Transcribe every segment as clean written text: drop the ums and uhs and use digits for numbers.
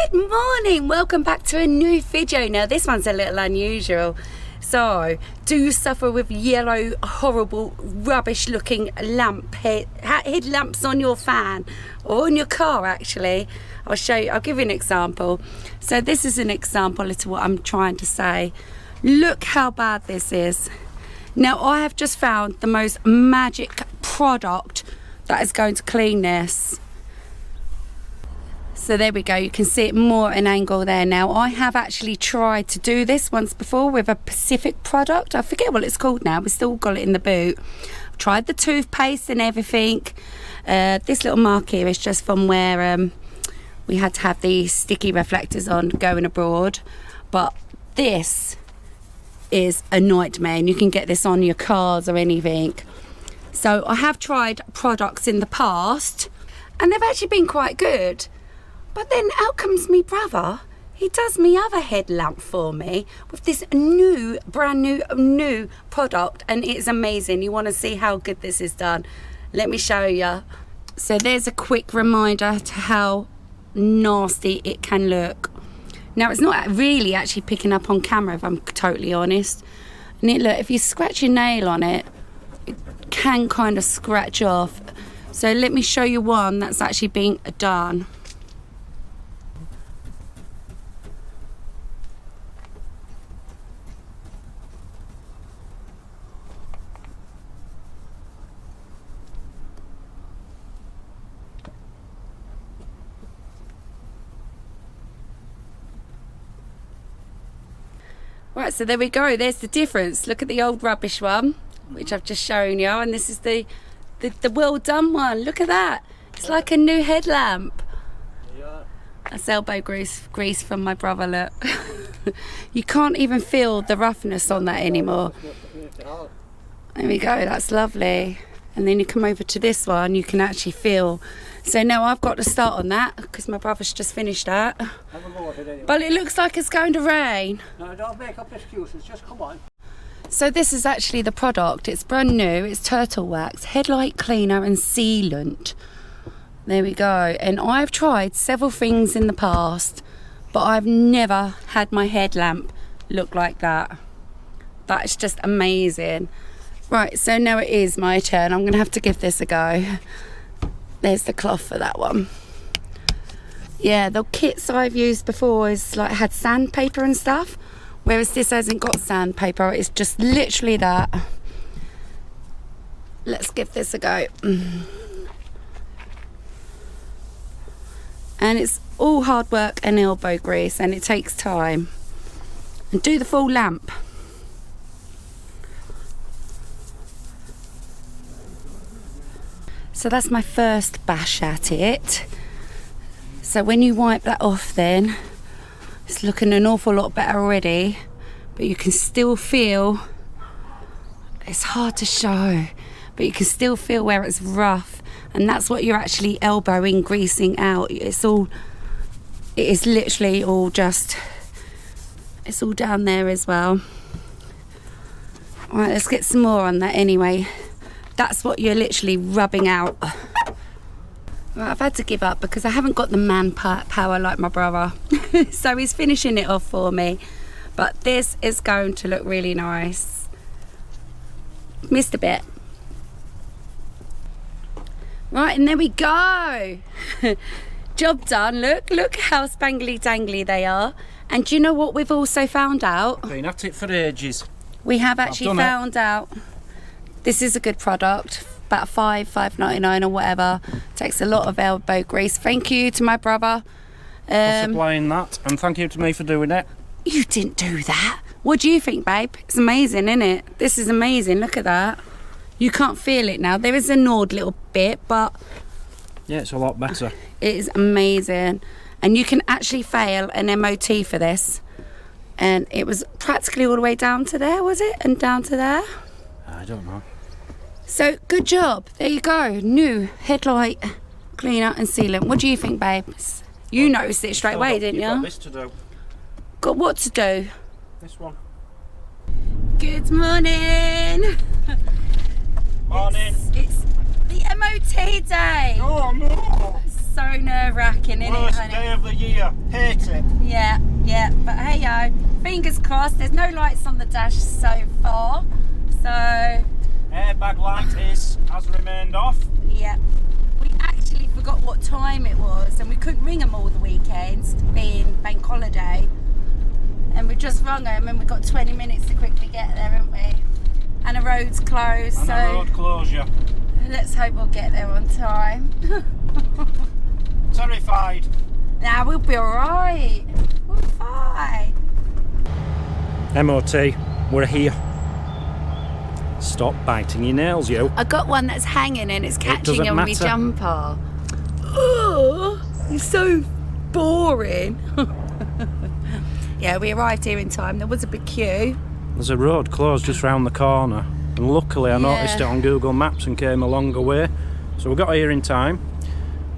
Good morning, welcome back to a new video. Now this one's a little unusual. So, do you suffer with yellow, horrible, rubbish looking headlamps on your fan or on your car actually? I'll show you, I'll give you an example. So this is an example to what I'm trying to say. Look how bad this is. Now I have just found the most magic product that is going to clean this. So there we go, you can see it more at an angle there. Now I have actually tried to do this once before with a specific product. I forget what it's called now, we still got it in the boot. I've tried the toothpaste and everything. This little mark here is just from where we had to have these sticky reflectors on going abroad. But this is a nightmare, and you can get this on your cars or anything. So I have tried products in the past and they've actually been quite good. But then out comes me brother, he does me other headlamp for me with this new, brand new product, and it's amazing. You want to see how good this is done? Let me show you. So there's a quick reminder to how nasty it can look. Now it's not really actually picking up on camera if I'm totally honest. And look, if you scratch your nail on it, it can kind of scratch off. So let me show you one that's actually being done. Right, so there we go, there's the difference. Look at the old rubbish one, which I've just shown you, and this is the well done one. Look at that, it's like a new headlamp. Yeah. That's elbow grease from my brother, look. You can't even feel the roughness on that anymore. There we go, that's lovely. And then you come over to this one, you can actually feel. So now I've got to start on that because my brother's just finished that. But it looks like it's going to rain. No, don't make up excuses, just come on. So this is actually the product. It's brand new. It's turtle wax, headlight cleaner and sealant. There we go. And I've tried several things in the past, but I've never had my headlamp look like that. That's just amazing. Right, so now it is my turn. I'm going to have to give this a go. There's the cloth for that one. Yeah, the kits I've used before is like had sandpaper and stuff, whereas this hasn't got sandpaper. It's just literally that. Let's give this a go. And it's all hard work and elbow grease, and it takes time. And do the full lamp. So that's my first bash at it. So when you wipe that off then, it's looking an awful lot better already, but you can still feel, it's hard to show, but you can still feel where it's rough, and that's what you're actually elbowing, greasing out. It is literally all just, it's all down there as well. All right, let's get some more on that anyway. That's what you're literally rubbing out. Right, I've had to give up because I haven't got the manpower like my brother. So he's finishing it off for me. But this is going to look really nice. Missed a bit. Right, and there we go. Job done. Look how spangly dangly they are. And do you know what we've also found out? Been at it for ages. We have actually found out. This is a good product, about $5.99 or whatever. Takes a lot of elbow grease. Thank you to my brother. For supplying that, and thank you to me for doing it. You didn't do that. What do you think, babe? It's amazing, isn't it? This is amazing, look at that. You can't feel it now. There is a gnawed little bit, but... yeah, it's a lot better. It is amazing. And you can actually fail an MOT for this. And it was practically all the way down to there, was it? And down to there? I don't know. So, good job. There you go. New headlight cleaner and sealant. What do you think, babes? You noticed it straight away, didn't you? You've got this to do. Got what to do? This one. Good morning. Morning. It's the MOT day. Oh, no. So so nerve-wracking, isn't it, Worst honey? day of the year. Hate it. Yeah, but hey-yo, fingers crossed. There's no lights on the dash so far, so... Airbag light has remained off. Yeah. We actually forgot what time it was, and we couldn't ring them all the weekends, being bank holiday. And we just rung them, and we've got 20 minutes to quickly get there, haven't we? And the road's closed, And so... a road closure. Let's hope we'll get there on time. Terrified. Nah, we'll be alright. We'll be fine. MOT, we're here. Stop biting your nails, you. I got one that's hanging and it's catching doesn't on my matter. jumper. Oh, it's so boring. Yeah, we arrived here in time. There was a big queue. There's a road closed just round the corner. And luckily I noticed it on Google Maps and came a longer way. So we got here in time.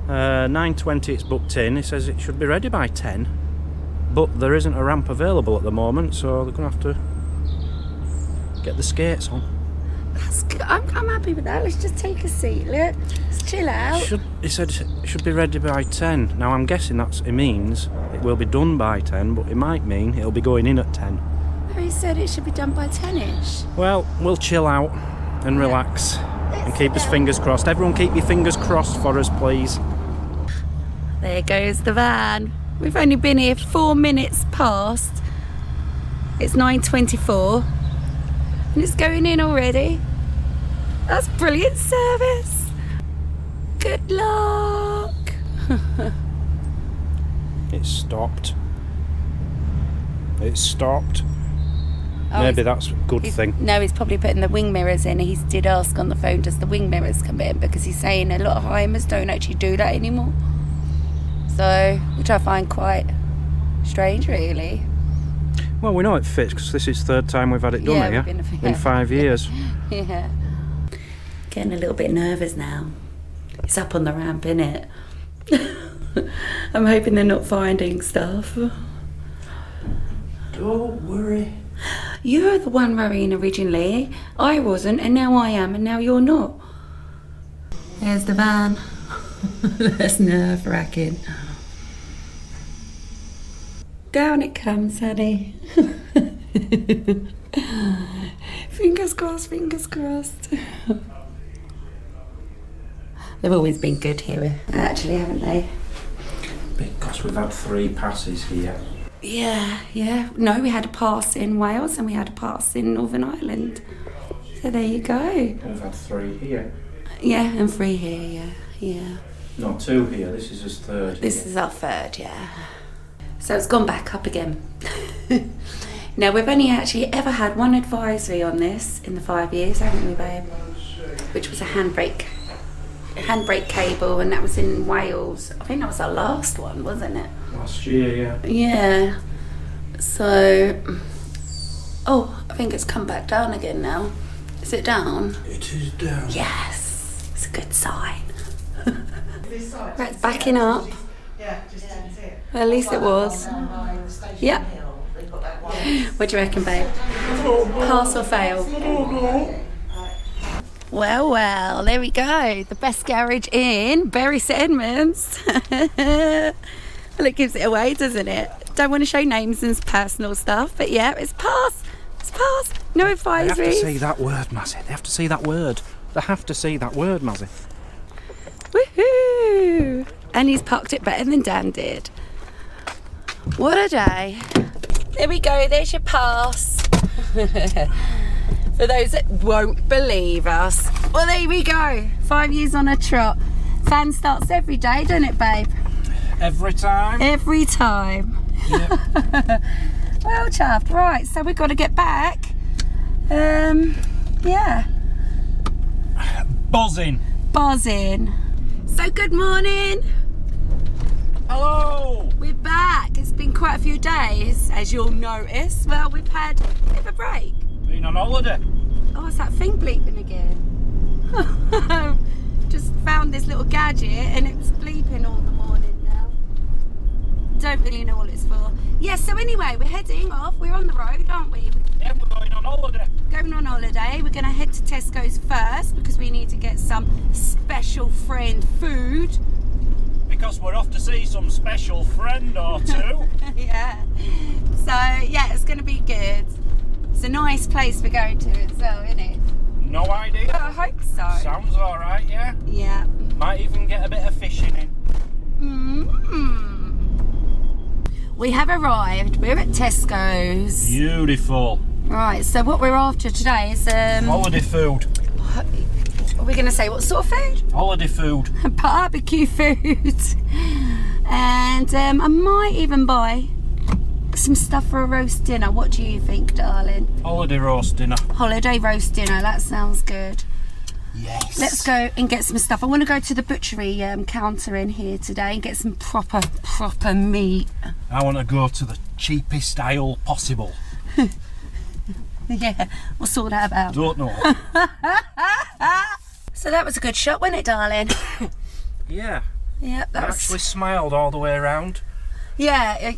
9:20 it's booked in. It says it should be ready by 10. But there isn't a ramp available at the moment, so they're going to have to get the skates on. That's good. I'm happy with that. Let's just take a seat. Look, let's chill out. He said it should be ready by 10. Now I'm guessing it means it will be done by 10, but it might mean it'll be going in at 10. He said it should be done by 10ish. Well, we'll chill out and relax and keep his fingers crossed. Everyone keep your fingers crossed for us, please. There goes the van. We've only been here 4 minutes past. It's 9:24 and it's going in already. That's brilliant service. Good luck. It stopped. It stopped. Oh, Maybe that's a good thing. No, he's probably putting the wing mirrors in. He did ask on the phone, does the wing mirrors come in? Because he's saying a lot of Heimers don't actually do that anymore. So, which I find quite strange, really. Well, we know it fits because this is the third time we've had it done Yeah, here in 5 years. Yeah. Getting a little bit nervous now. It's up on the ramp, innit? I'm hoping they're not finding stuff. Don't worry. You're the one worrying originally. I wasn't, and now I am, and now you're not. There's the van. That's nerve-wracking. Down it comes, honey. Fingers crossed, fingers crossed. They've always been good here, actually, haven't they? Because we've had 3 passes here. Yeah. No, we had a pass in Wales and we had a pass in Northern Ireland. So there you go. We've had 3 here. Yeah, and 3 here, yeah. No, 2 here. This is his third. This is our third, yeah. So it's gone back up again. Now, we've only actually ever had one advisory on this in the 5 years, haven't we, babe? Which was a handbrake cable, and that was in Wales. I think that was our last one, wasn't it? Last year, yeah. Yeah. So, oh, I think it's come back down again now. Is it down? It is down. Yes, it's a good sign. Right, it's backing up. Well, at least it was. Yeah. What do you reckon, babe? Pass or fail? Well, there we go. The best garage in Bury St Edmunds. Well, it gives it away, doesn't it? Don't want to show names and personal stuff, but yeah, it's pass. It's pass. No advisories. They have to see that word, Mazzy. They have to see that word. They have to see that word, Mazzy. Woohoo! And he's parked it better than Dan did. What a day. There we go, there's your pass. For those that won't believe us. Well, there we go. 5 years on a trot. Fan starts every day, doesn't it, babe? Every time. Every time. Yep. Well, chuffed. Right, so we've got to get back. Yeah. Buzzing. So, good morning. Hello. We're back. It's been quite a few days, as you'll notice. Well, we've had a bit of a break. Been on holiday. Oh, it's that thing bleeping again. Just found this little gadget and it's bleeping all the morning now. Don't really know what it's for. Yeah, so anyway, we're heading off. We're on the road, aren't we? Yeah, we're going on holiday. Going on holiday. We're going to head to Tesco's first because we need to get some special friend food. because we're off to see some special friend or two. Yeah. So yeah, it's going to be good. It's a nice place we're going to as well, isn't it? No idea. I hope so. Sounds alright, yeah. Yeah. Might even get a bit of fishing in. We have arrived. We're at Tesco's. Beautiful. Right, so what we're after today is Holiday food. are we going to say what sort of food? Holiday food. Barbecue food. And I might even buy some stuff for a roast dinner. What do you think, darling? Holiday roast dinner. Holiday roast dinner, that sounds good. Yes. Let's go and get some stuff. I want to go to the butchery counter in here today and get some proper meat. I want to go to the cheapest aisle possible. Yeah, we'll sort that out. Don't know. So that was a good shot, wasn't it, darling? Yeah. Yeah, I that was... actually smiled all the way around. Yeah,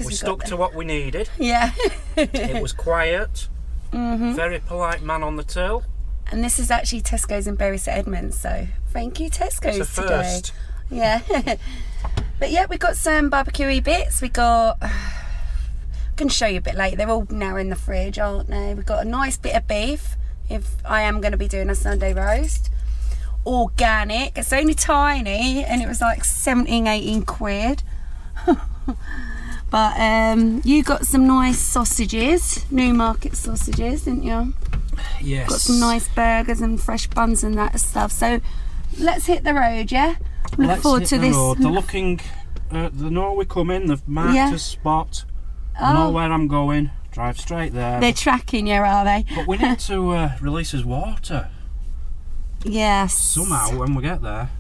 We stuck to what we needed. Yeah. It was quiet. Very polite man on the till. And this is actually Tesco's in Bury St Edmunds, so thank you, Tesco's, It's a today. first. Yeah. But yeah, we got some barbecue-y bits. We got... I can show you a bit later. They're all now in the fridge, aren't they? We've got a nice bit of beef, if I am going to be doing a Sunday roast. Organic. It's only tiny, and it was like 17, 18 quid. But you got some nice sausages, Newmarket sausages, didn't you? Yes. Got some nice burgers and fresh buns and that stuff. So let's hit the road, yeah? Look forward to this. Road. They're looking, they know we're coming, they've marked a spot. I know where I'm going, drive straight there. They're tracking you, are they? But we need to release his water. Yes. Somehow when we get there.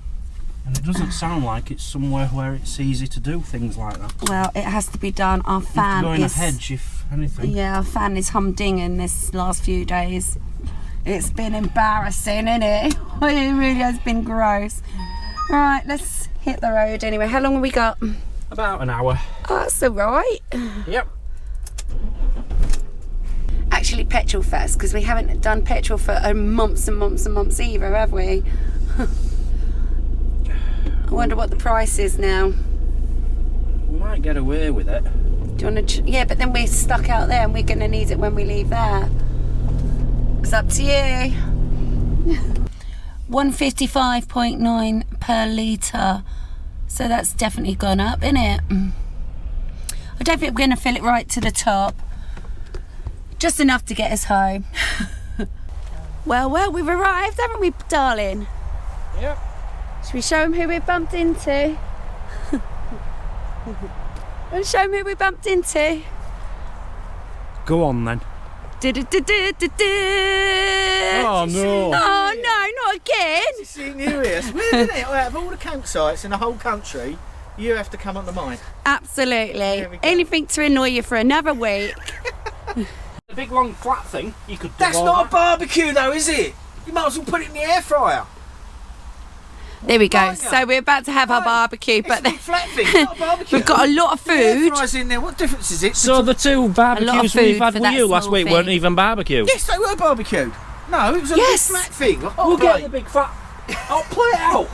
And it doesn't sound like it's somewhere where it's easy to do things like that. Well, it has to be done. Our fan go in is... a hedge if anything. Yeah, our fan is humdinging this last few days. It's been embarrassing, isn't it? It really has been gross. Right, let's hit the road anyway. How long have we got? About an hour. Oh, that's all right. Yep. Actually, petrol first, because we haven't done petrol for months and months and months either, have we? I wonder what the price is now. We might get away with it. Do you want to? Yeah, but then we're stuck out there and we're going to need it when we leave there. It's up to you. 155.9 per litre. So that's definitely gone up, isn't it? I don't think we're going to fill it right to the top. Just enough to get us home. Well, we've arrived, haven't we, darling? Yep. Should we show them who we bumped into? Want to show them who we bumped into? Go on then. Oh no. Oh no, not again. It's New Year. It's weird, isn't it? Out of all the campsites in the whole country, you have to come up to mine. Absolutely. There we go. Anything to annoy you for another week. The big long flat thing, you could do. That's all not a that. barbecue though, is it? You might as well put it in the air fryer. There we go. Right, So we're about to have our Right. barbecue, It's but a big flat thing, it's not a barbecue. we've got a lot of The air food. fryer's in there. What difference is it? So the two barbecues food we've had for with that you last small week thing. weren't even barbecues. Yes, they were barbecued. No, it was a Yes. big flat thing. A hot We'll plate. get the big fat. I'll play it out.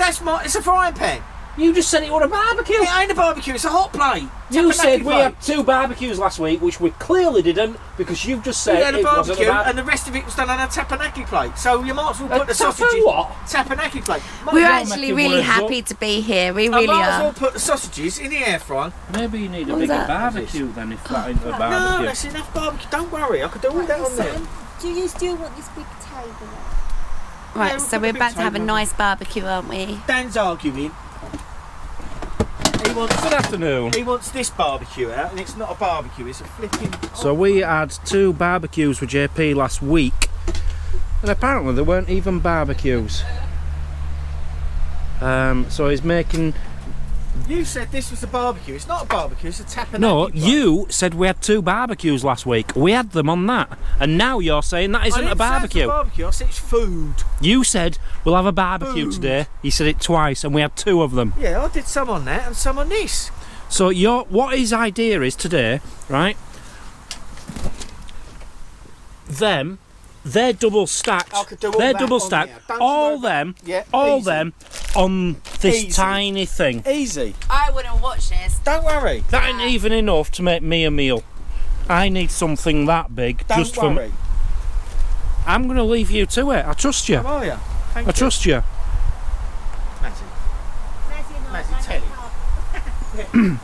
It's a frying pan. You just said it was a barbecue. It ain't a barbecue, it's a hot plate. You Tapenaki said we plate. had two barbecues last week, which we clearly didn't, because you've just We said had a it wasn't a barbecue barbecue. and the rest of it was done on a tapenaki plate. So you might as well put the Tapa sausages. what? Tapenaki plate. We're You're actually making really words happy up. to be here. We I really might as are. well put the sausages in the air fryer. Maybe you need a What was bigger that? barbecue then, if that ain't a No, barbecue. that's enough barbecue. Don't worry, I could do all that on there. Do you still want this big table? Right, we'll so put we're a big about to have a table. nice barbecue, aren't we? Dan's arguing. Good afternoon. He wants this barbecue out, and it's not a barbecue, it's a flipping... So we had two barbecues with JP last week, and apparently they weren't even barbecues. So he's making... You said this was a barbecue. It's not a barbecue, it's a tapenaki No, plate. you said we had two barbecues last week. We had them on that, and now you're saying that I isn't a didn't say it's barbecue. barbecue, I said it's food. You said we'll have a barbecue Food. today. You said it twice, and we had two of them. Yeah, I did some on that and some on this. So what his idea is today, right? They're double stacked. I could do all They're that double on stacked. there. Don't All worry about- them, Yeah, all easy. them on this Easy. tiny thing. Easy. I wouldn't watch this. Don't worry. That ain't even enough to make me a meal. I need something that big Don't just worry. I'm going to leave you to it. I trust you. How are you? Thank I trust you. Matty. Matty, tell him.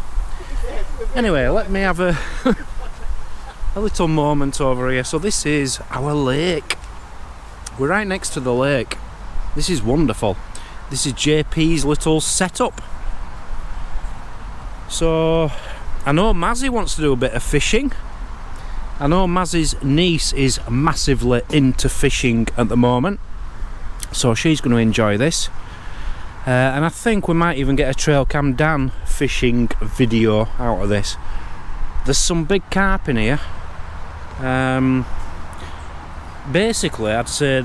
Anyway, let me have a a little moment over here. So this is our lake. We're right next to the lake. This is wonderful. This is JP's little setup. So I know Mazzy wants to do a bit of fishing. I know Mazzy's niece is massively into fishing at the moment, so she's going to enjoy this. And I think we might even get a Trail Cam Dan fishing video out of this. There's some big carp in here. Basically, I'd say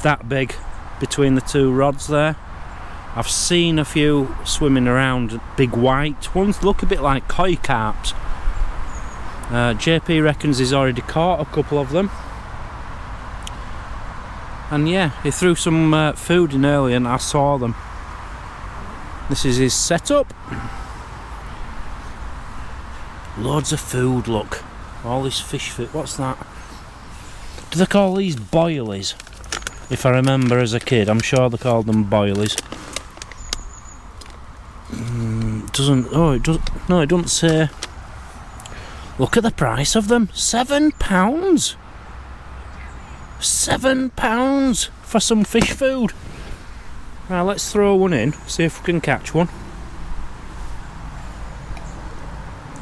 that big between the two rods there. I've seen a few swimming around, big white ones, look a bit like koi carps. JP reckons he's already caught a couple of them. And yeah, he threw some food in earlier and I saw them. This is his setup. Loads of food, look. All this fish food. What's that? Do they call these boilies? If I remember as a kid, I'm sure they called them boilies. It doesn't say. Look at the price of them. £7. £7 for some fish food. Right, let's throw one in, see if we can catch one.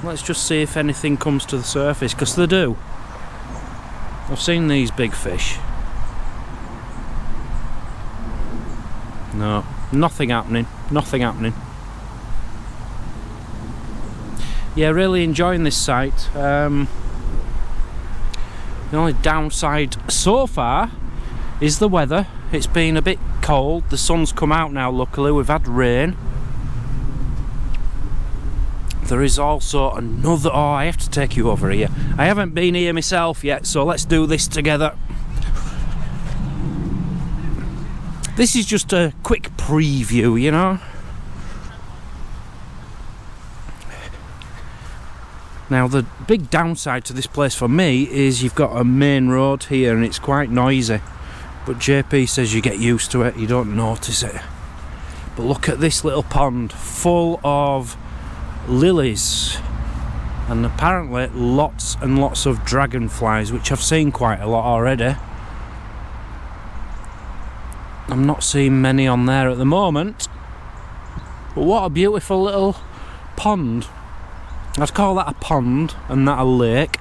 Let's just see if anything comes to the surface, because they do. I've seen these big fish. No, nothing happening, nothing happening. Yeah, really enjoying this site. The only downside so far is the weather. It's been a bit cold. The sun's come out now, luckily. We've had rain. There is also another... Oh, I have to take you over here. I haven't been here myself yet, so let's do this together. This is just a quick preview, you know. Now, the big downside to this place for me is you've got a main road here and it's quite noisy. But JP says you get used to it, you don't notice it. But look at this little pond full of lilies. And apparently lots and lots of dragonflies, which I've seen quite a lot already. I'm not seeing many on there at the moment. But what a beautiful little pond. I'd call that a pond and that a lake,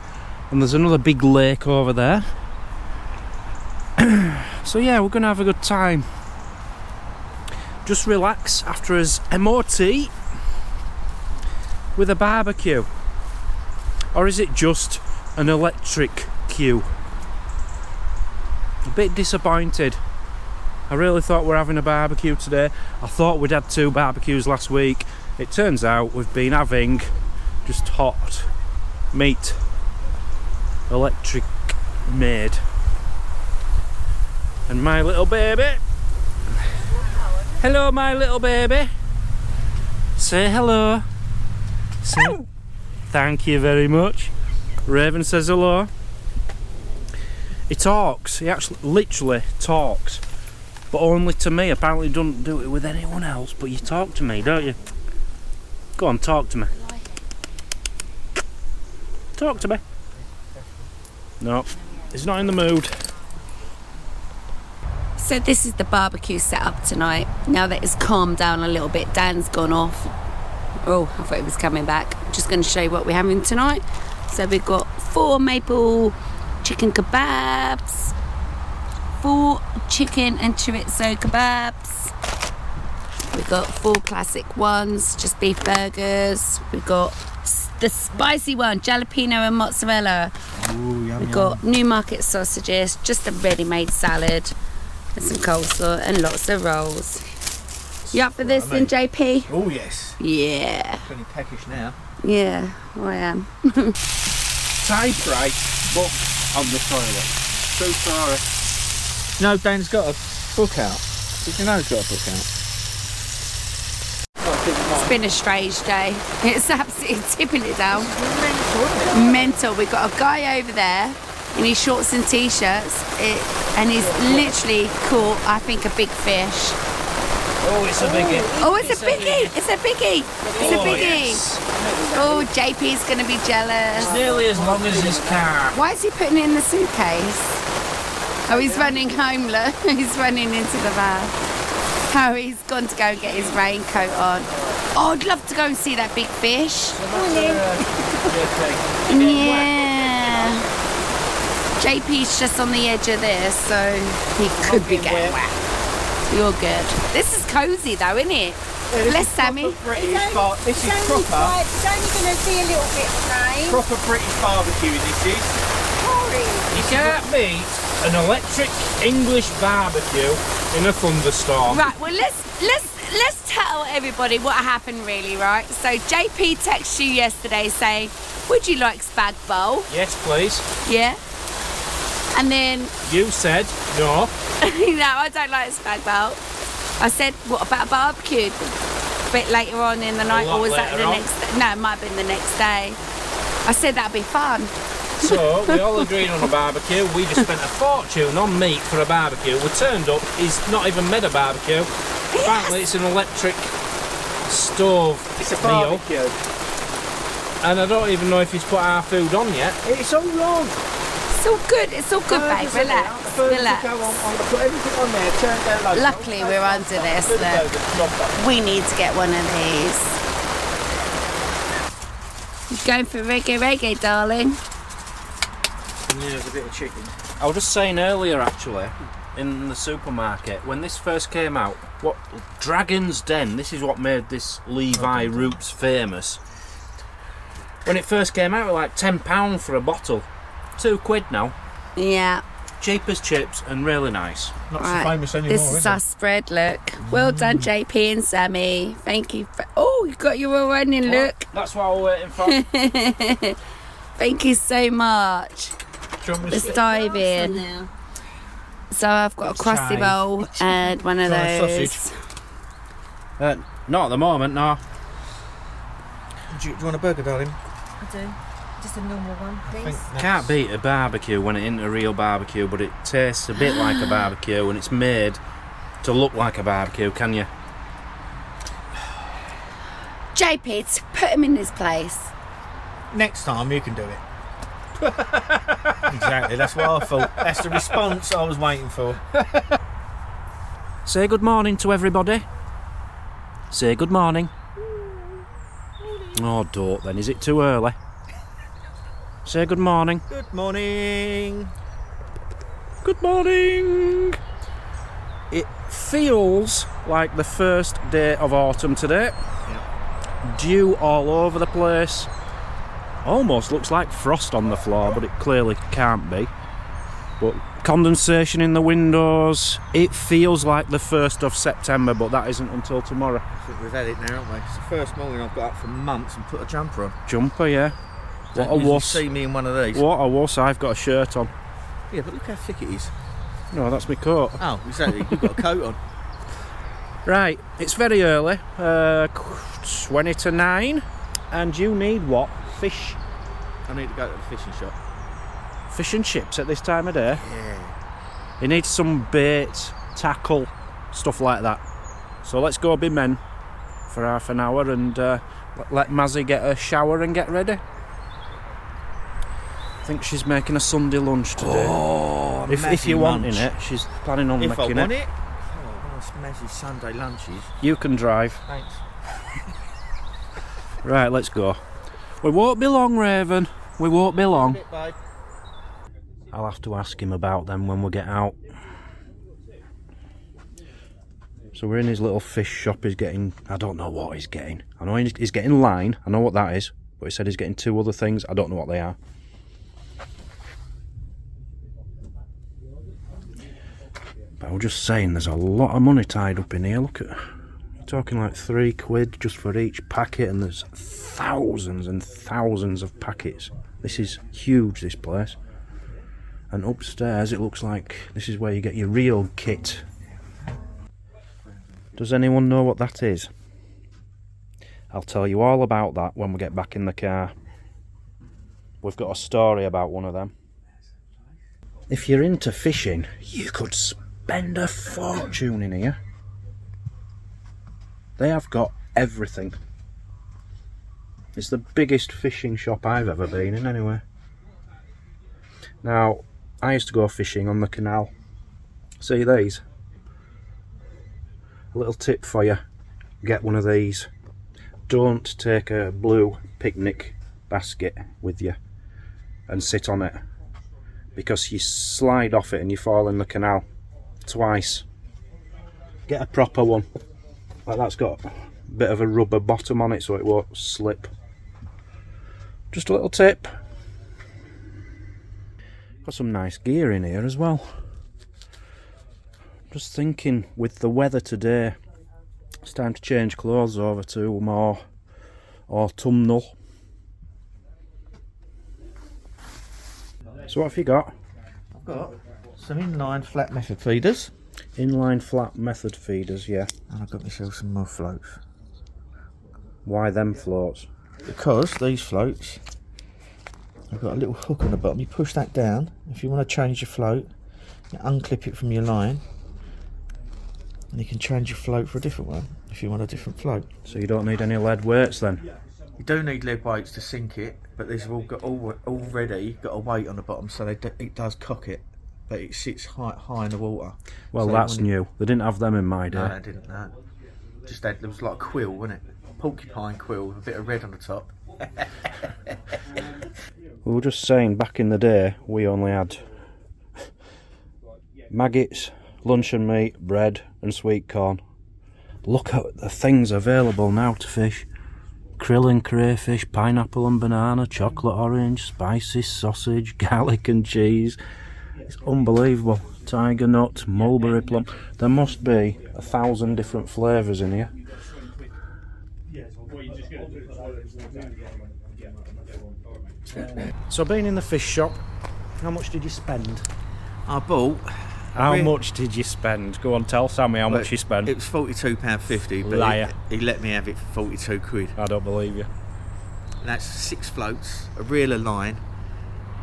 and there's another big lake over there. So yeah, we're gonna have a good time. Just relax after his MOT with a barbecue. Or is it just an electric queue? A bit disappointed. I really thought we're having a barbecue today. I thought we'd had 2 barbecues last week. It turns out we've been having just hot meat, electric made. And my little baby, hello my little baby, say hello, say thank you very much. Raven says hello. He talks, he actually literally talks, but only to me. Apparently doesn't do it with anyone else, but you talk to me, don't you? Go on, talk to me. Talk to me. No, he's not in the mood. So this is the barbecue setup tonight. Now that it's calmed down a little bit, Dan's gone off. Oh, I thought he was coming back. I'm just going to show you what we're having tonight. So we've got 4 maple chicken kebabs, 4 chicken and chorizo kebabs. We've got 4 classic ones, just beef burgers. We've got the spicy one, jalapeno and mozzarella. Ooh, yum, We've got Newmarket sausages, just a ready-made salad, and some coleslaw and lots of rolls. You up for this then, JP? Oh yes. Yeah. Pretty peckish now. Yeah, I am. Typewrite book on the toilet. So sorry. No, Dan's got a book out. Did you know it's got a book out? It's been a strange day. It's absolutely tipping it down. Mental. We've got a guy over there in his shorts and t-shirts, and he's literally caught, I think, a big fish. Oh, it's a biggie. Oh, it's a biggie. It's a biggie. It's a biggie. Yes. Oh, JP's going to be jealous. It's nearly as long as his car. Why is he putting it in the suitcase? Oh, he's running home, look. He's running into the van. Oh, he's gone to go and get his raincoat on. Oh, I'd love to go and see that big fish. Yeah. JP's just on the edge of this, so he could be getting wet. You're good. This is cosy though, isn't it? Yeah, Bless Sammy. British bar. This is proper. It's only going to be a little bit of rain. Proper British barbecue. This is. You can't beat an electric English barbecue in a thunderstorm. Right, well let's tell everybody what happened really, right? So JP texted you yesterday saying, would you like spag bowl? Yes, please. Yeah. And then You said no. no, I don't like spag bowl. I said, what about barbecue? A bit later on in the night, lot or was that later the on. next day? No, it might have been the next day. I said that'd be fun. So we all agreed on a barbecue. We just spent a fortune on meat for a barbecue. We turned up. He's not even made a barbecue. Apparently, it's an electric stove It's a meal, barbecue. and I don't even know if he's put our food on yet. It's all wrong. It's all good. It's all good, babe. Relax. Relax. Put everything on there. Turn it down low. Luckily, we're under this. Look. We need to get one of these. You going for reggae, darling? Yeah, there's a bit of chicken. I was just saying earlier, actually, in the supermarket, when this first came out, what Dragon's Den, this is what made this Levi Roots famous. When it first came out, it was like £10 for a bottle. £2 now. Yeah. Cheap as chips and really nice. Not Right. so famous anymore, This is our spread. Look. Well done, JP and Sammy. Thank you. Oh, you got your all running. Look. That's what I was waiting for. Thank you so much. Let's dive in. Now. So I've got a crusty chive. bowl and one of Do you want a those. sausage? Not at the moment, no. Do you want a burger, darling? I do. Just a normal one, please. Can't beat a barbecue when it isn't a real barbecue, but it tastes a bit like a barbecue and it's made to look like a barbecue, can you? JP, put him in his place. Next time you can do it. Exactly, that's what I thought. That's the response I was waiting for. Say good morning to everybody. Say good morning. Oh, don't then. Is it too early? Say good morning. Good morning. Good morning. It feels like the first day of autumn today. Dew all over the place. Almost looks like frost on the floor, but it clearly can't be. But condensation in the windows. It feels like the 1st of September, but that isn't until tomorrow. I think we've had it now, haven't we? It's the first morning I've got up for months and put a jumper on. Jumper, yeah. What a Don't usually wuss. see me in one of these. What a wuss. I've got a shirt on. Yeah, but look how thick it is. No, that's my coat. Oh, exactly. You've got a coat on. Right, it's very early. 20 to 9. And you need what? Fish. I need to go to the fishing shop. Fish and chips at this time of day. Yeah. You need some bait, tackle, stuff like that. So let's go be men for half an hour and let Mazzy get a shower and get ready. I think she's making a Sunday lunch today. Oh, if you're wanting it, she's planning on If I making want it. it. Oh, nice messy Sunday lunches. You can drive. Thanks. Right, let's go. We won't be long, Raven. We won't be long. Bit, babe. I'll have to ask him about them when we get out. So we're in his little fish shop. He's getting, I don't know what he's getting. I know he's getting line. I know what that is. But he said he's getting 2 other things. I don't know what they are. But I was just saying, there's a lot of money tied up in here. Look at, you're talking like £3 just for each packet, and there's thousands and thousands of packets. This is huge, this place. And upstairs it looks like this is where you get your real kit. Does anyone know what that is? I'll tell you all about that when we get back in the car. We've got a story about one of them. If you're into fishing, you could spend a fortune in here. They have got everything. It's the biggest fishing shop I've ever been in anyway. Now, I used to go fishing on the canal. See these? A little tip for you. Get one of these. Don't take a blue picnic basket with you and sit on it, because you slide off it and you fall in the canal twice. Get a proper one. Like that's got a bit of a rubber bottom on it so it won't slip. Just a little tip. Got some nice gear in here as well. Just thinking, with the weather today, it's time to change clothes over to more autumnal. So what have you got? I've got some inline flat method feeders. Inline flat method feeders, yeah. And I've got myself some more floats. Why them floats? Because these floats, I've got a little hook on the bottom. You push that down. If you want to change your float, you unclip it from your line, and you can change your float for a different one if you want a different float. So you don't need any lead weights then? You do need lead weights to sink it, but these have already got a weight on the bottom, so it does cock it, but it sits high in the water. Well, so that's new. They didn't have them in my day. No, they didn't. No. Just there was like a quill, wasn't it? A porcupine quill with a bit of red on the top. We were just saying, back in the day, we only had maggots, luncheon meat, bread and sweet corn. Look at the things available now to fish. Krill and crayfish, pineapple and banana, chocolate orange, spicy sausage, garlic and cheese. It's unbelievable. Tiger nut, mulberry plum. There must be 1,000 different flavours in here. So being in the fish shop, how much did you spend? I bought. How much did you spend? Go on, tell Sammy how much you spent. It was £42.50, but Liar. he let me have it for 42 quid. I don't believe you. And that's 6 floats, a reeler line,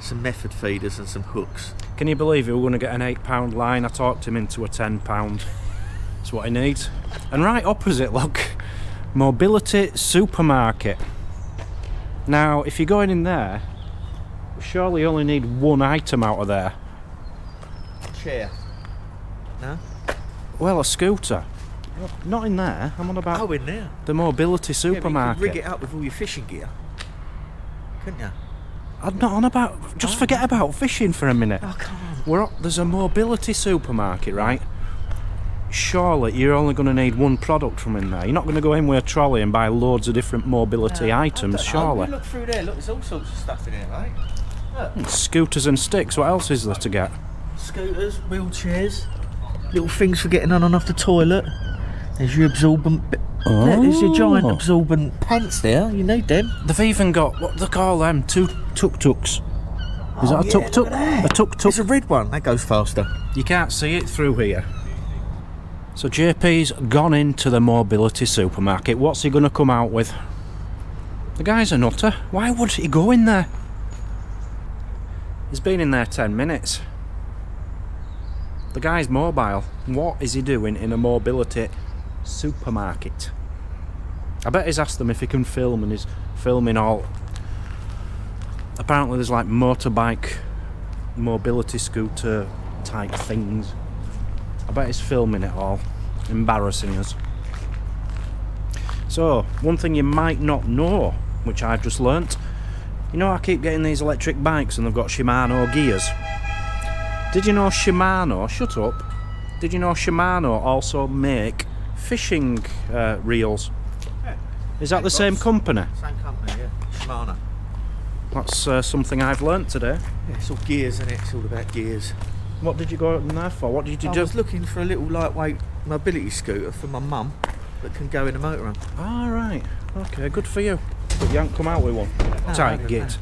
some method feeders and some hooks. Can you believe it? We're going to get an £8 line. I talked him into a £10. That's what he needs. And right opposite, look, Mobility Supermarket. Now, if you're going in there, we surely only need one item out of there. Chair. No? Well, a scooter. Not in there. I'm on about in there. the Mobility Supermarket. Yeah, but you could rig it up with all your fishing gear, couldn't you? I'm not on about. Just forget about fishing for a minute. Oh, come on. There's a Mobility Supermarket, right? Surely you're only going to need one product from in there. You're not going to go in with a trolley and buy loads of different mobility items, surely. Look through there. Look, there's all sorts of stuff in here, right? Look. Scooters and sticks. What else is there to get? Scooters, wheelchairs, little things for getting on and off the toilet. There's your absorbent. There's your giant absorbent pants there. You need them. They've even got, what do they call them? Two tuk-tuks. Is that a tuk-tuk? A tuk-tuk. It's a red one. That goes faster. You can't see it through here. So JP's gone into the Mobility Supermarket. What's he going to come out with? The guy's a nutter. Why would he go in there? He's been in there 10 minutes. The guy's mobile. What is he doing in a Mobility Supermarket? I bet he's asked them if he can film, and he's filming all. Apparently there's like motorbike, mobility scooter type things. I bet he's filming it all, embarrassing us. So, one thing you might not know, which I've just learnt, you know I keep getting these electric bikes and they've got Shimano gears. Did you know Shimano, shut up, did you know Shimano also make fishing reels? Yeah. Is that the same company? Same company, yeah. Shimano. That's something I've learnt today. Yeah, it's all gears, isn't it? It's all about gears. What did you go in there for? What did you do? I was looking for a little lightweight mobility scooter for my mum that can go in a motorhome. Ah, right. Okay, good for you. But you haven't come out with one. Tight git.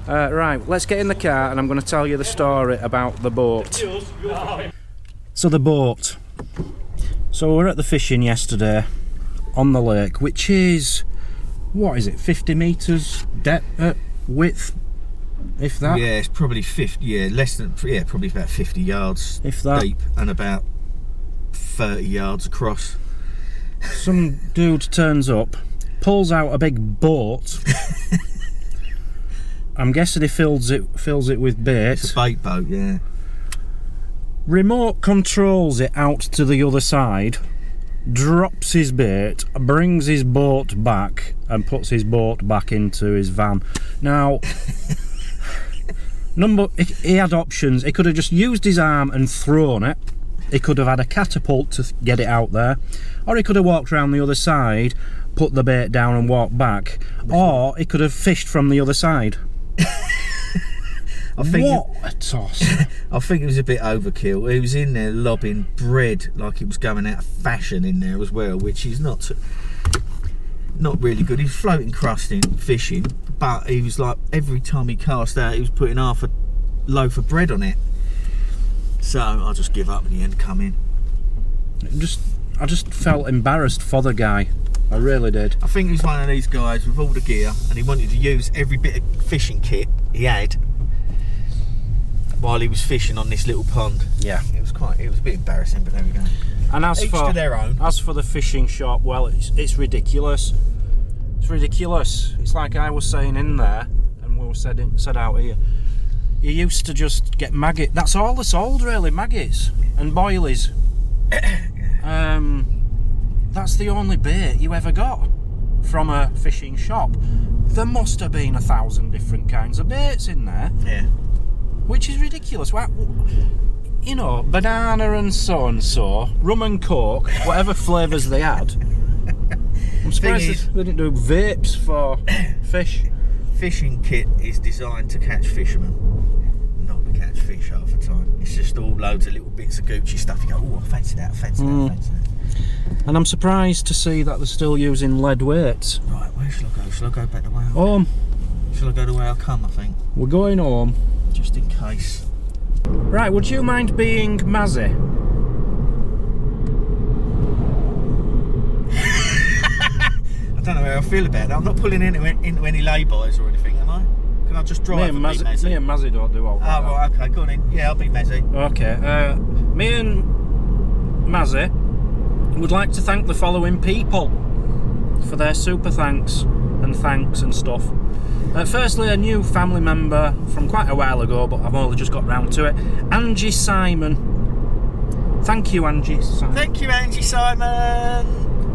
Right, let's get in the car and I'm going to tell you the story about the boat. So the boat. So we were at the fishing yesterday on the lake, which is, what is it, 50 metres depth, width, if that? Yeah, it's probably 50, probably about 50 yards if that. deep and about 30 yards across. Some dude turns up, pulls out a big boat. I'm guessing he fills it with bait. It's a bait boat, yeah. Remote controls it out to the other side, drops his bait, brings his boat back and puts his boat back into his van. Now, he had options. He could have just used his arm and thrown it. He could have had a catapult to get it out there, or he could have walked around the other side, put the bait down and walked back, or he could have fished from the other side. I think what a toss. I think it was a bit overkill. He was in there lobbing bread like it was going out of fashion in there as well, which is not really good. He was floating crusting, fishing, but he was like, every time he cast out, he was putting half a loaf of bread on it. So I just give up in the end, come in. I just felt embarrassed for the guy. I really did. I think he's one of these guys with all the gear, and he wanted to use every bit of fishing kit he had while he was fishing on this little pond. Yeah. It was a bit embarrassing, but there we go. And as Each to their own. As for the fishing shop, well, it's ridiculous. It's ridiculous. It's like I was saying in there, and we were said out here. You used to just get maggot. That's all they sold, really, maggots and boilies. That's the only bait you ever got from a fishing shop. There must have been 1,000 different kinds of baits in there. Yeah. Which is ridiculous. You know, banana and so, rum and coke, whatever flavours they had. I'm surprised they didn't do vapes for fish. Fishing kit is designed to catch fishermen, not to catch fish half the time. It's just all loads of little bits of Gucci stuff. You go, oh, I fancy that, I fancy that, I fancy that. And I'm surprised to see that they're still using lead weights. Right, where shall I go? Shall I go back the way I Home. Shall I go the way I come, I think? We're going home. Just in case. Right, would you mind being Mazzy? I don't know how I feel about that. I'm not pulling into any lay-bys or anything, am I? Can I just drive and be Mazzy? Me and Mazzy don't do all that. Oh, right, okay, go on in. Yeah, I'll be Mazzy. Okay, me and Mazzy would like to thank the following people for their super thanks and stuff. Firstly, a new family member from quite a while ago, but I've only just got round to it. Angie Simon. Thank you, Angie Simon. Thank you, Angie Simon.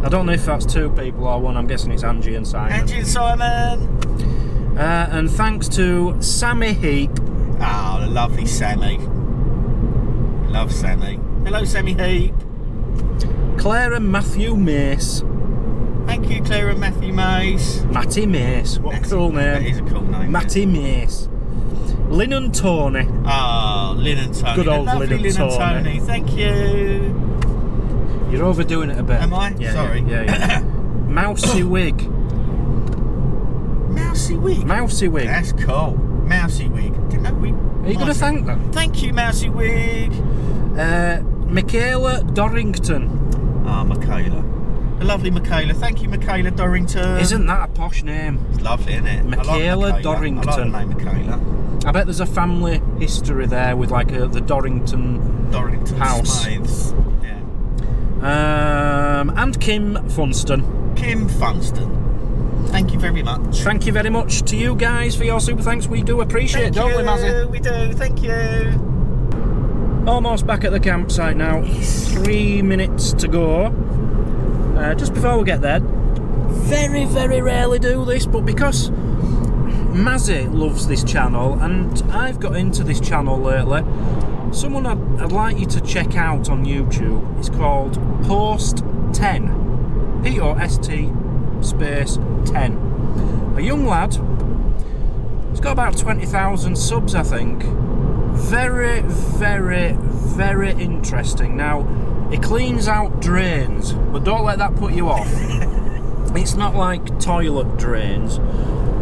I don't know if that's two people or one. I'm guessing it's Angie and Simon. Angie and Simon. And thanks to Sammy Heap. Oh, the lovely Sammy. Love Sammy. Hello, Sammy Heap. Claire and Matthew Mace. Thank you, Claire and Matthew Mace. Matty Mace. What a cool name. That is a cool name. Matty Mace. Lynn and Tony. Oh, Lynn and Tony. Good old lovely Lynn and Tony. Thank you. You're overdoing it a bit. Am I? Yeah, sorry. Yeah. Mousy Wig. Mousy Wig? Mousy Wig. That's cool. Mousy Wig. Didn't know we... Are you going to thank them? Thank you, Mousy Wig. Michaela Dorrington. Ah, Michaela. The lovely Michaela. Thank you, Michaela Dorrington. Isn't that a posh name? It's lovely, isn't it? Michaela Dorrington. I like the name Michaela. I bet there's a family history there with like the Dorrington house. Smythes. Yeah. And Kim Funston. Kim Funston. Thank you very much. Thank you very much to you guys for your super thanks. We do appreciate it, don't we, Mazzy? We do. Thank you. Almost back at the campsite now. 3 minutes to go. Just before we get there, very, very rarely do this, but because Mazzy loves this channel and I've got into this channel lately, someone I'd like you to check out on YouTube. It's called Post 10. P-O-S-T space 10. A young lad. He's got about 20,000 subs, I think. Very, very, very interesting. Now, he cleans out drains, but don't let that put you off. It's not like toilet drains.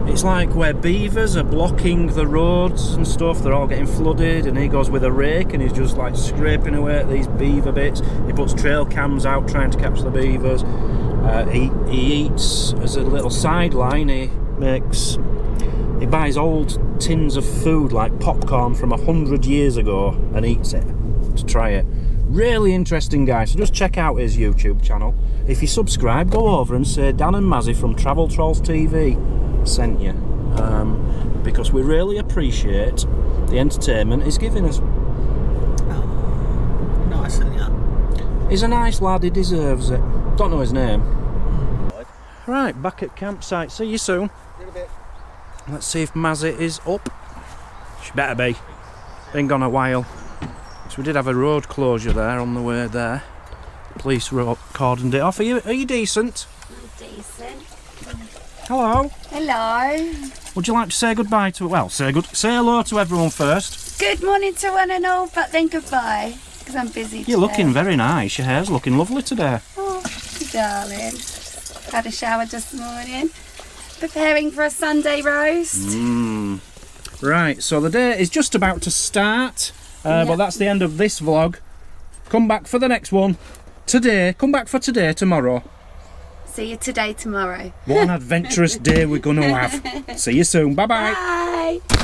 It's like where beavers are blocking the roads and stuff. They're all getting flooded, and he goes with a rake and he's just like scraping away at these beaver bits. He puts trail cams out trying to catch the beavers. He eats as a little sideline. He buys old tins of food like popcorn from 100 years ago and eats it to try it. Really interesting guy, so just check out his YouTube channel. If you subscribe, go over and say Dan and Mazzy from Travel Trolls TV sent you, because we really appreciate the entertainment he's giving us. Oh, nice, isn't ya? He's a nice lad, he deserves it. Don't know his name. Right, back at campsite, see you soon. In a bit. Let's see if Mazzy is up. She better be. Been gone a while. So we did have a road closure there on the way there. Police cordoned it off. Are you decent? I'm decent. Hello. Hello. Would you like to say goodbye to... Well, say hello to everyone first. Good morning to one and all, but then goodbye, because I'm busy You're today. looking very nice. Your hair's looking lovely today. Oh, darling. Had a shower this morning. Preparing for a Sunday roast. Right, so the day is just about to start, but that's the end of this vlog. Come back for the next one. Today, come back for today, tomorrow. See you today, tomorrow. What an adventurous day we're going to have. See you soon. Bye-bye. Bye.